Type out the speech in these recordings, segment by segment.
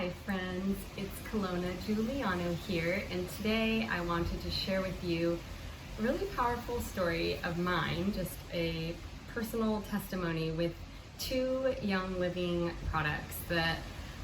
Hi friends, it's Kelowna Giuliano here, and today I wanted to share with you a really powerful story of mine, just a personal testimony with two Young Living products that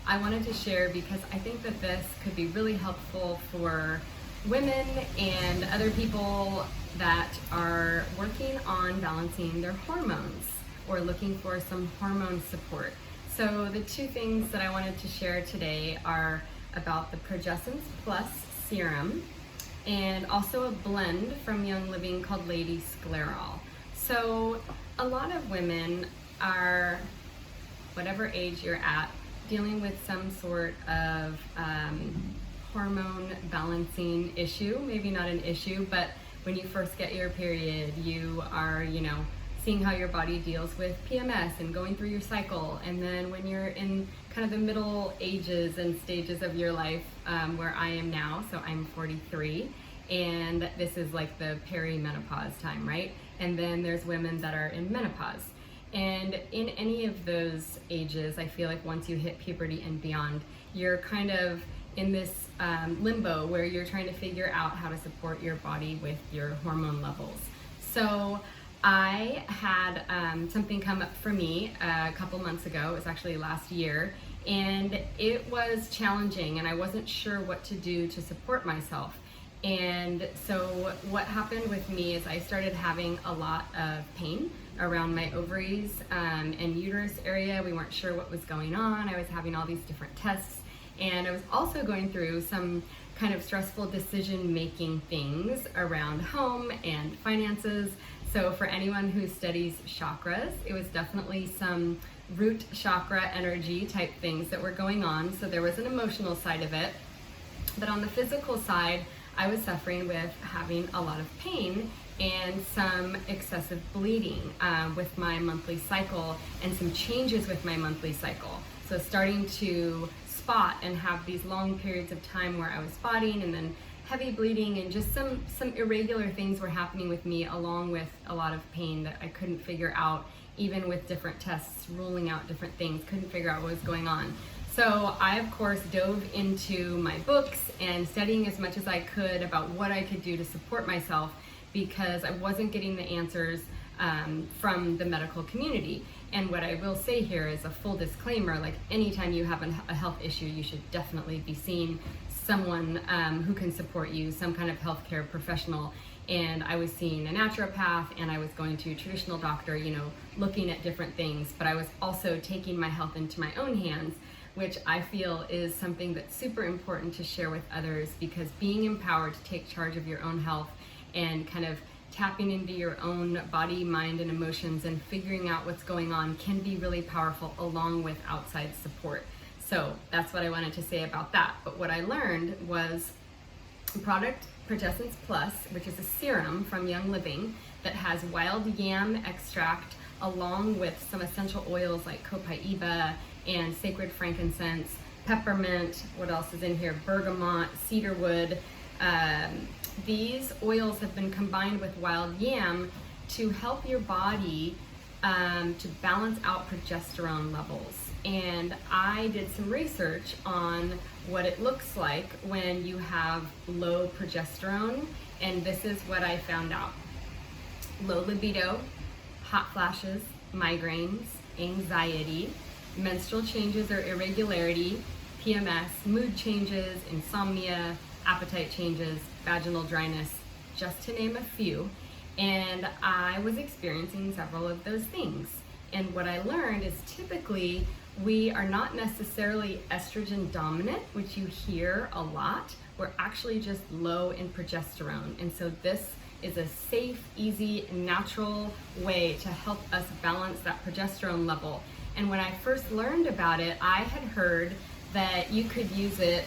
I wanted to share because I think that this could be really helpful for women and other people that are working on balancing their hormones or looking for some hormone support. So the two things that I wanted to share today are about the Progessence Plus serum and also a blend from Young Living called Lady Sclareol. So a lot of women are, whatever age you're at, dealing with some sort of hormone balancing issue. Maybe not an issue, but when you first get your period, you are, seeing how your body deals with PMS and going through your cycle. And then when you're in kind of the middle ages and stages of your life, where I am now, so I'm 43, and this is like the perimenopause time, right? And then there's women that are in menopause. And in any of those ages, I feel like once you hit puberty and beyond, you're kind of in this limbo where you're trying to figure out how to support your body with your hormone levels. So I had something come up for me a couple months ago. It was actually last year, and it was challenging, and I wasn't sure what to do to support myself. And so what happened with me is I started having a lot of pain around my ovaries and uterus area. We weren't sure what was going on. I was having all these different tests, and I was also going through some kind of stressful decision-making things around home and finances. So for anyone who studies chakras, it was definitely some root chakra energy type things that were going on. So there was an emotional side of it. But on the physical side, I was suffering with having a lot of pain and some excessive bleeding with my monthly cycle and some changes with my monthly cycle. So starting to spot and have these long periods of time where I was spotting and then heavy bleeding, and just some irregular things were happening with me, along with a lot of pain that I couldn't figure out, even with different tests ruling out different things, couldn't figure out what was going on. So I, of course, dove into my books and studying as much as I could about what I could do to support myself, because I wasn't getting the answers from the medical community. And what I will say here is a full disclaimer, like anytime you have a health issue, you should definitely be seeing someone who can support you, some kind of healthcare professional. And I was seeing a naturopath, and I was going to a traditional doctor, looking at different things, but I was also taking my health into my own hands, which I feel is something that's super important to share with others, because being empowered to take charge of your own health and kind of tapping into your own body, mind, and emotions and figuring out what's going on can be really powerful, along with outside support. So that's what I wanted to say about that. But what I learned was a product, Progessence Plus, which is a serum from Young Living that has wild yam extract along with some essential oils like copaiba and sacred frankincense, peppermint, what else is in here, bergamot, cedarwood. These oils have been combined with wild yam to help your body to balance out progesterone levels. And I did some research on what it looks like when you have low progesterone, and this is what I found out. Low libido, hot flashes, migraines, anxiety, menstrual changes or irregularity, PMS, mood changes, insomnia, appetite changes, vaginal dryness, just to name a few. And I was experiencing several of those things. And what I learned is typically we are not necessarily estrogen dominant, which you hear a lot. We're actually just low in progesterone. And so this is a safe, easy, natural way to help us balance that progesterone level. And when I first learned about it, I had heard that you could use it,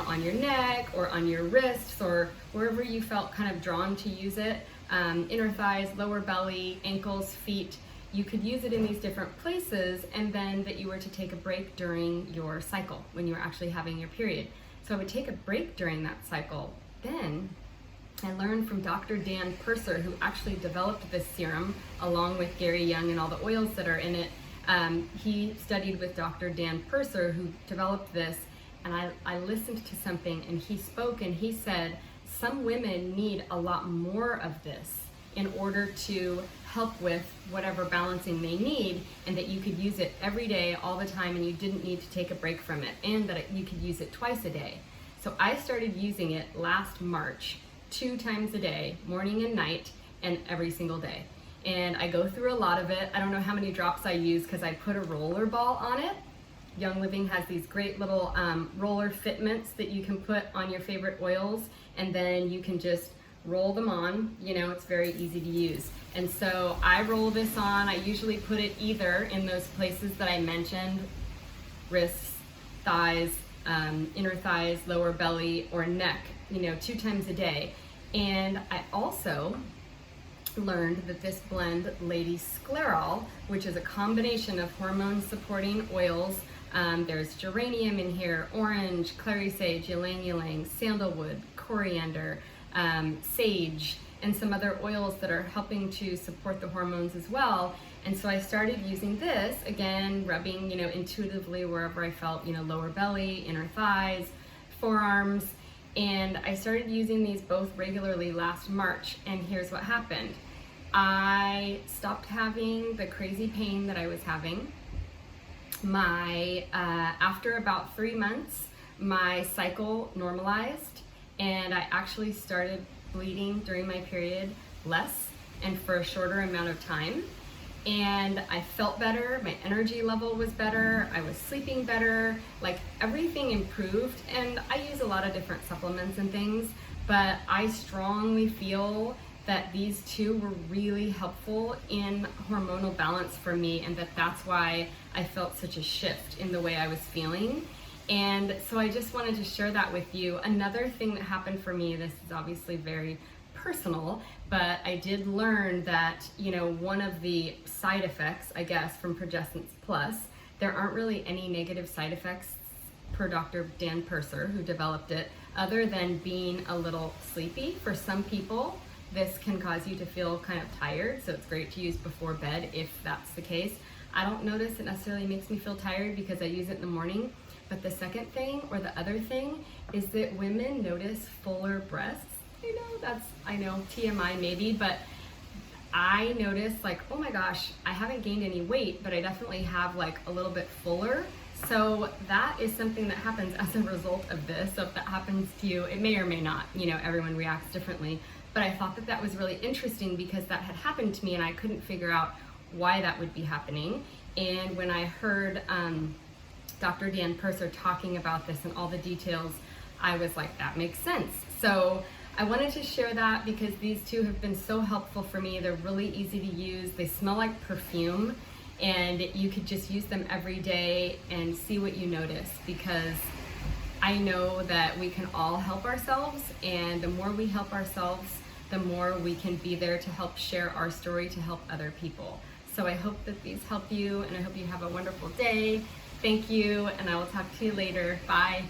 on your neck or on your wrists or wherever you felt kind of drawn to use it, inner thighs, lower belly, ankles, feet. You could use it in these different places, and then that you were to take a break during your cycle when you were actually having your period. So I would take a break during that cycle. Then I learned from Dr. Dan Purser, who actually developed this serum along with Gary Young and all the oils that are in it. He studied with Dr. Dan Purser, who developed this, and I listened to something, and he spoke and he said, some women need a lot more of this in order to help with whatever balancing they need, and that you could use it every day, all the time, and you didn't need to take a break from it, and that you could use it twice a day. So I started using it last March, 2 times a day, morning and night, and every single day. And I go through a lot of it. I don't know how many drops I use because I put a roller ball on it. Young Living has these great little roller fitments that you can put on your favorite oils, and then you can just roll them on. You know, it's very easy to use. And so I roll this on. I usually put it either in those places that I mentioned, wrists, thighs, inner thighs, lower belly, or neck, 2 times a day. And I also learned that this blend, Lady Sclareol, which is a combination of hormone supporting oils, there's geranium in here, orange, clary sage, ylang ylang, sandalwood, coriander, sage, and some other oils that are helping to support the hormones as well. And so I started using this, again, rubbing, intuitively wherever I felt, lower belly, inner thighs, forearms. And I started using these both regularly last March, and here's what happened. I stopped having the crazy pain that I was having. After about 3 months, my cycle normalized, and I actually started bleeding during my period less and for a shorter amount of time. And I felt better, my energy level was better, I was sleeping better, like everything improved. And I use a lot of different supplements and things, but I strongly feel that these two were really helpful in hormonal balance for me, and that's why I felt such a shift in the way I was feeling. And so I just wanted to share that with you. Another thing that happened for me, this is obviously very personal, but I did learn that, one of the side effects, I guess, from Progessence Plus, there aren't really any negative side effects per Dr. Dan Purser, who developed it, other than being a little sleepy. For some people, this can cause you to feel kind of tired, so it's great to use before bed if that's the case. I don't notice it necessarily makes me feel tired because I use it in the morning. But the second thing, or the other thing, is that women notice fuller breasts. I know TMI maybe, but I noticed like, oh my gosh, I haven't gained any weight, but I definitely have like a little bit fuller. So that is something that happens as a result of this. So if that happens to you, it may or may not, everyone reacts differently. But I thought that was really interesting because that had happened to me and I couldn't figure out why that would be happening. And when I heard Dr. Dan Purser talking about this and all the details, I was like, that makes sense. So I wanted to share that because these two have been so helpful for me. They're really easy to use. They smell like perfume, and you could just use them every day and see what you notice, because I know that we can all help ourselves, and the more we help ourselves, the more we can be there to help share our story to help other people. So I hope that these help you, and I hope you have a wonderful day. Thank you, and I will talk to you later. Bye.